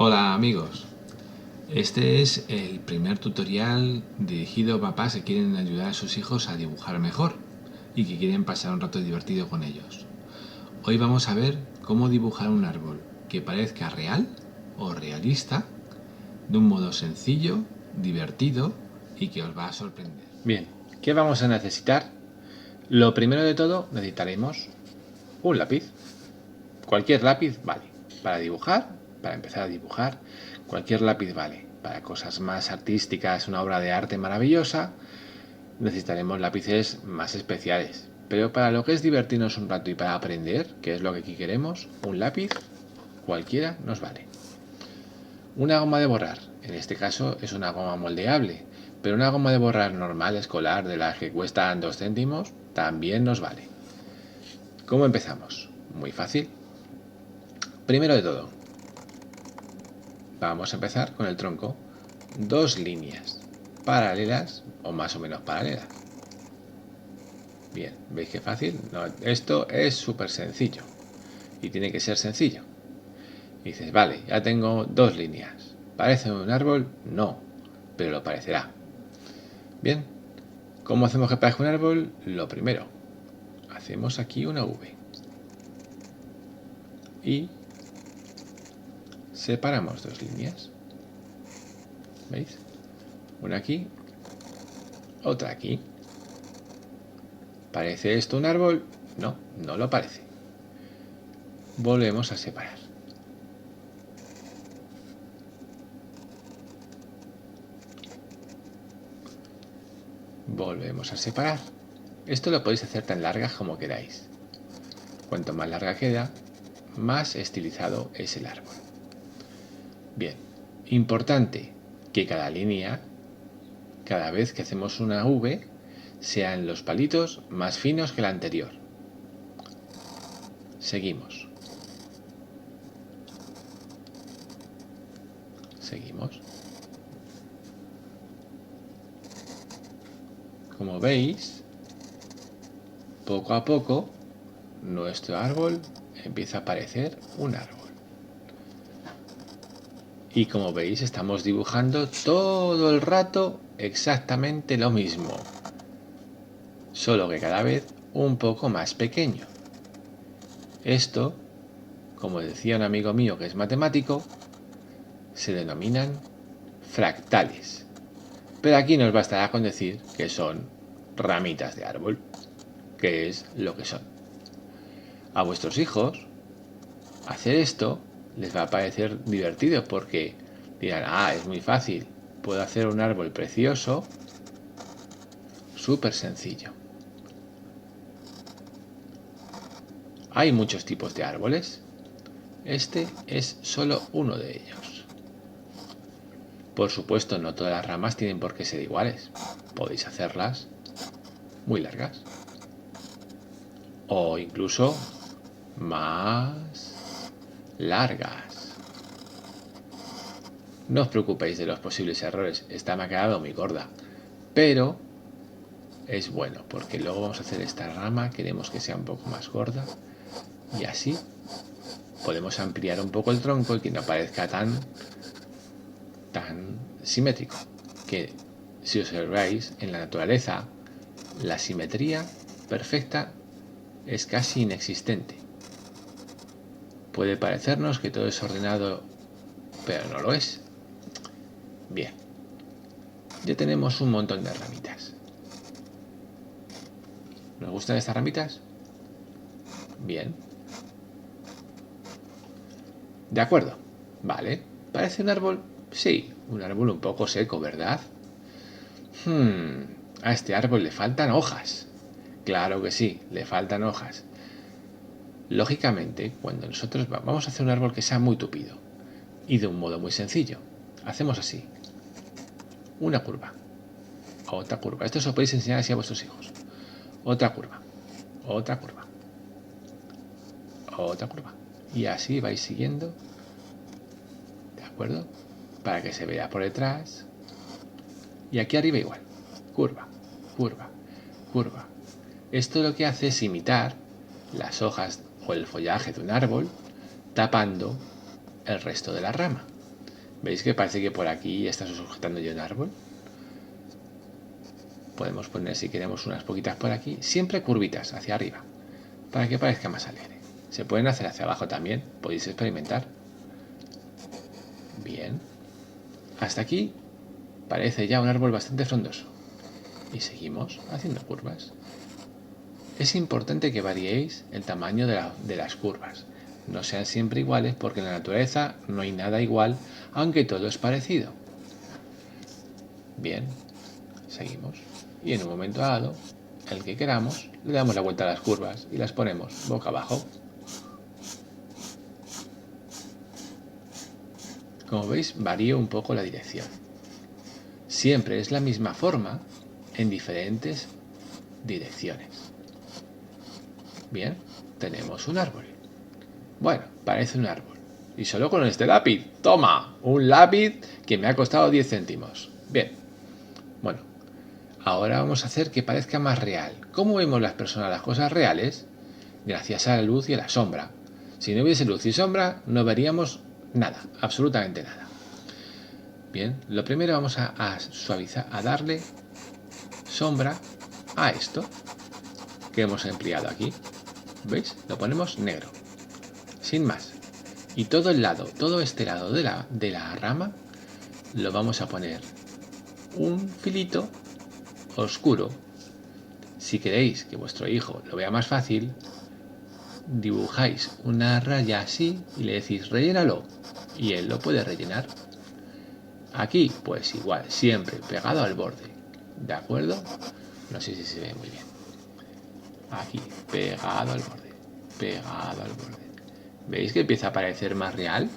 Hola amigos, este es el primer tutorial dirigido a papás que quieren ayudar a sus hijos a dibujar mejor y que quieren pasar un rato divertido con ellos. Hoy vamos a ver cómo dibujar un árbol que parezca real o realista de un modo sencillo, divertido y que os va a sorprender. Bien, ¿qué vamos a necesitar? Lo primero de todo necesitaremos un lápiz. Cualquier lápiz vale. Para dibujar, para empezar a dibujar, cualquier lápiz vale. Para cosas más artísticas, una obra de arte maravillosa, necesitaremos lápices más especiales. Pero para lo que es divertirnos un rato y para aprender, que es lo que aquí queremos, un lápiz cualquiera nos vale. Una goma de borrar, en este caso es una goma moldeable, pero una goma de borrar normal, escolar, de las que cuestan 2 céntimos, también nos vale. ¿Cómo empezamos? Muy fácil. Primero de todo, vamos a empezar con el tronco. 2 líneas paralelas o más o menos paralelas. Bien, ¿veis qué fácil? No, esto es súper sencillo y tiene que ser sencillo. Y dices, vale, ya tengo 2 líneas. ¿Parece un árbol? No, pero lo parecerá. Bien, ¿cómo hacemos que parezca un árbol? Lo primero, hacemos aquí una V y separamos 2 líneas. ¿Veis? Una aquí, otra aquí. ¿Parece esto un árbol? No, no lo parece. Volvemos a separar. Volvemos a separar. Esto lo podéis hacer tan largas como queráis. Cuanto más larga queda, más estilizado es el árbol. Bien, importante que cada línea, cada vez que hacemos una V, sean los palitos más finos que la anterior. Seguimos. Seguimos. Como veis, poco a poco, nuestro árbol empieza a parecer un árbol. Y como veis, estamos dibujando todo el rato exactamente lo mismo, solo que cada vez un poco más pequeño. Esto, como decía un amigo mío que es matemático, se denominan fractales. Pero aquí nos bastará con decir que son ramitas de árbol, que es lo que son. A vuestros hijos, hacer esto les va a parecer divertido porque dirán, es muy fácil, puedo hacer un árbol precioso, súper sencillo. Hay muchos tipos de árboles, este es solo uno de ellos. Por supuesto, no todas las ramas tienen por qué ser iguales, podéis hacerlas muy largas o incluso más largas. No os preocupéis de los posibles errores, esta me ha quedado muy gorda, pero es bueno porque luego vamos a hacer esta rama, queremos que sea un poco más gorda y así podemos ampliar un poco el tronco y que no parezca tan simétrico. Que si observáis en la naturaleza, la simetría perfecta es casi inexistente. Puede parecernos que todo es ordenado, pero no lo es. Bien, ya tenemos un montón de ramitas. ¿Nos gustan estas ramitas? Bien. De acuerdo. Vale. ¿Parece un árbol? Sí, un árbol un poco seco, ¿verdad? A este árbol le faltan hojas. Claro que sí, le faltan hojas. Lógicamente, cuando nosotros vamos a hacer un árbol que sea muy tupido y de un modo muy sencillo, hacemos así. Una curva. Otra curva. Esto os lo podéis enseñar así a vuestros hijos. Otra curva. Otra curva. Otra curva. Y así vais siguiendo. ¿De acuerdo? Para que se vea por detrás. Y aquí arriba igual. Curva, curva, curva. Esto lo que hace es imitar las hojas o el follaje de un árbol tapando el resto de la rama. ¿Veis que parece que por aquí está sujetando yo el árbol? Podemos poner, si queremos, unas poquitas por aquí, siempre curvitas hacia arriba, para que parezca más alegre. Se pueden hacer hacia abajo también, podéis experimentar. Bien. Hasta aquí parece ya un árbol bastante frondoso. Y seguimos haciendo curvas. Es importante que variéis el tamaño de las curvas. No sean siempre iguales porque en la naturaleza no hay nada igual, aunque todo es parecido. Bien, seguimos. Y en un momento dado, el que queramos, le damos la vuelta a las curvas y las ponemos boca abajo. Como veis, varío un poco la dirección. Siempre es la misma forma en diferentes direcciones. Bien, tenemos un árbol. Bueno, parece un árbol. Y solo con este lápiz. ¡Toma! Un lápiz que me ha costado 10 céntimos. Bien. Bueno, ahora vamos a hacer que parezca más real. ¿Cómo vemos las personas las cosas reales? Gracias a la luz y a la sombra. Si no hubiese luz y sombra, no veríamos nada, absolutamente nada. Bien, lo primero vamos a suavizar, a darle sombra a esto que hemos empleado aquí. ¿Veis? Lo ponemos negro, sin más. Y todo este lado de la rama, lo vamos a poner un filito oscuro. Si queréis que vuestro hijo lo vea más fácil, dibujáis una raya así y le decís rellénalo, y él lo puede rellenar. Aquí, pues igual, siempre pegado al borde. ¿De acuerdo? No sé si se ve muy bien. Aquí, pegado al borde. Pegado al borde. ¿Veis que empieza a parecer más real?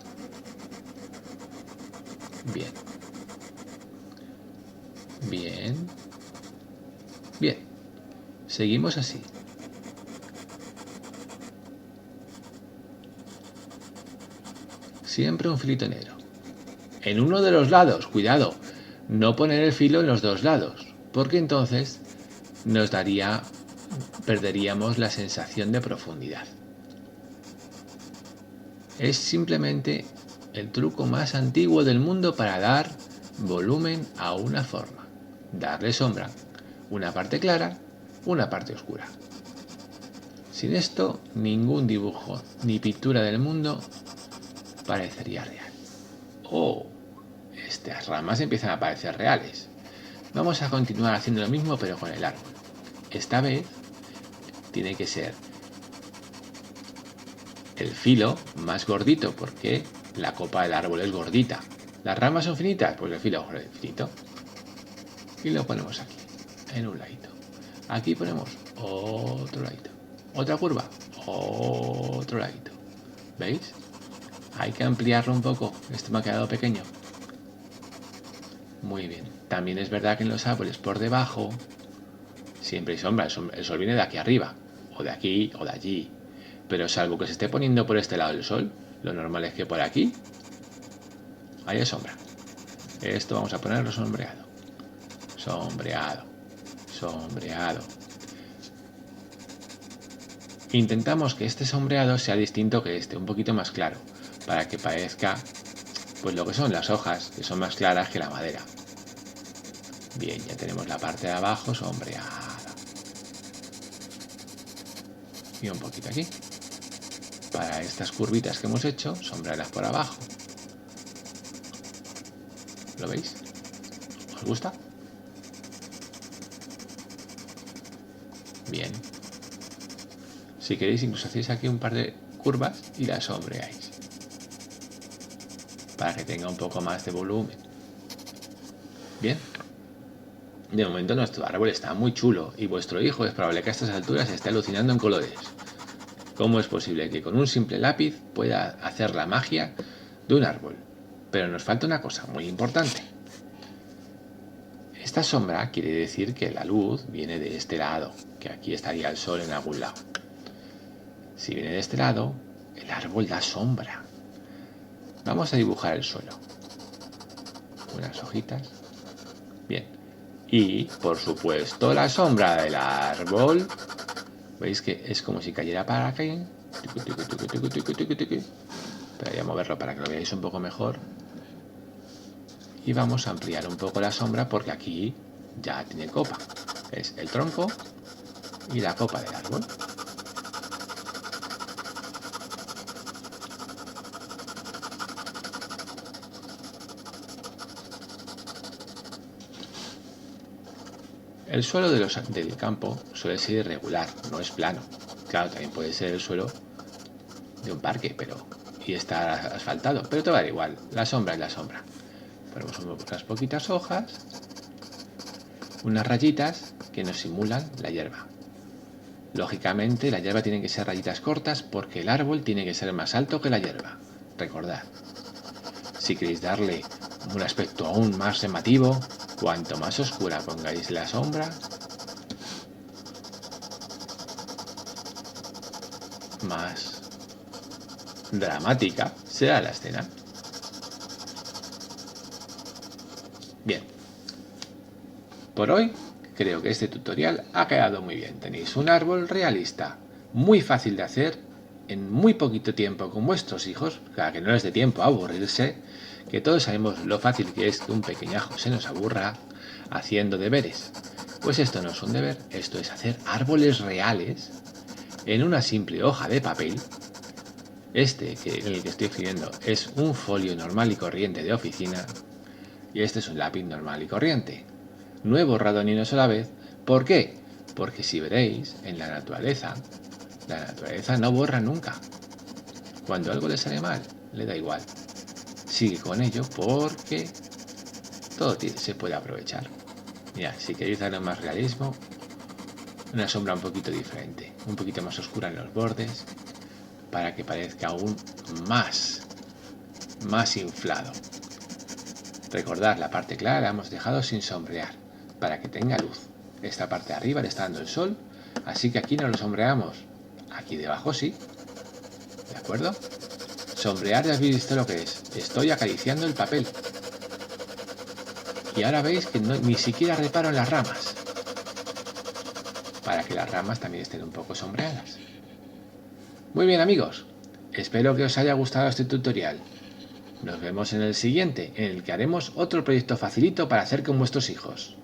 Bien. Bien. Bien. Seguimos así. Siempre un filito negro. En uno de los lados, cuidado, no poner el filo en los dos lados, porque entonces perderíamos la sensación de profundidad. Es simplemente el truco más antiguo del mundo para dar volumen a una forma. Darle sombra, una parte clara, una parte oscura. Sin esto, ningún dibujo ni pintura del mundo parecería real. ¡Oh! Estas ramas empiezan a parecer reales. Vamos a continuar haciendo lo mismo pero con el árbol. Esta vez tiene que ser el filo más gordito porque la copa del árbol es gordita. ¿Las ramas son finitas? Pues el filo es finito. Y lo ponemos aquí, en un ladito. Aquí ponemos otro ladito. Otra curva, otro ladito. ¿Veis? Hay que ampliarlo un poco. Esto me ha quedado pequeño. Muy bien. También es verdad que en los árboles por debajo siempre hay sombra. El sol viene de aquí arriba, o de aquí, o de allí. Pero salvo que se esté poniendo por este lado el sol, lo normal es que por aquí haya sombra. Esto vamos a ponerlo sombreado. Sombreado. Sombreado. Intentamos que este sombreado sea distinto que este, un poquito más claro, para que parezca pues lo que son las hojas, que son más claras que la madera. Bien, ya tenemos la parte de abajo sombreada. Y un poquito aquí. Para estas curvitas que hemos hecho, sombrearlas por abajo. ¿Lo veis? ¿Os gusta? Bien. Si queréis, incluso hacéis aquí un par de curvas y las sombreáis. Para que tenga un poco más de volumen. Bien. De momento nuestro árbol está muy chulo y vuestro hijo es probable que a estas alturas esté alucinando en colores. ¿Cómo es posible que con un simple lápiz pueda hacer la magia de un árbol? Pero nos falta una cosa muy importante. Esta sombra quiere decir que la luz viene de este lado, que aquí estaría el sol en algún lado. Si viene de este lado, el árbol da sombra. Vamos a dibujar el suelo. Unas hojitas. Bien. Y, por supuesto, la sombra del árbol. ¿Veis que es como si cayera para acá? Pero voy a moverlo para que lo veáis un poco mejor. y vamos a ampliar un poco la sombra porque aquí ya tiene copa. Es el tronco y la copa del árbol. El suelo del campo suele ser irregular, no es plano. Claro, también puede ser el suelo de un parque, y está asfaltado, pero te va a dar igual, la sombra es la sombra. Ponemos unas poquitas hojas, unas rayitas que nos simulan la hierba. Lógicamente la hierba tiene que ser rayitas cortas porque el árbol tiene que ser más alto que la hierba. Recordad, si queréis darle un aspecto aún más llamativo, cuanto más oscura pongáis la sombra, más dramática será la escena. Bien, por hoy creo que este tutorial ha quedado muy bien. Tenéis un árbol realista, muy fácil de hacer, en muy poquito tiempo con vuestros hijos, para que no les dé tiempo a aburrirse, que todos sabemos lo fácil que es que un pequeñajo se nos aburra haciendo deberes. Pues esto no es un deber, esto es hacer árboles reales en una simple hoja de papel. En el que estoy escribiendo es un folio normal y corriente de oficina y este es un lápiz normal y corriente. No he borrado ni una sola vez. ¿Por qué? Porque si veréis, en la naturaleza no borra nunca. Cuando algo le sale mal, le da igual. Sigue con ello porque todo se puede aprovechar. Mira, si queréis darle más realismo, una sombra un poquito diferente, un poquito más oscura en los bordes, para que parezca aún más inflado. Recordad, la parte clara la hemos dejado sin sombrear, para que tenga luz. Esta parte de arriba le está dando el sol, así que aquí no lo sombreamos. Aquí debajo sí. ¿De acuerdo? Sombrear ya habéis visto lo que es. Estoy acariciando el papel. Y ahora veis que ni siquiera reparo en las ramas, para que las ramas también estén un poco sombreadas. Muy bien, amigos, espero que os haya gustado este tutorial. Nos vemos en el siguiente, en el que haremos otro proyecto facilito para hacer con vuestros hijos.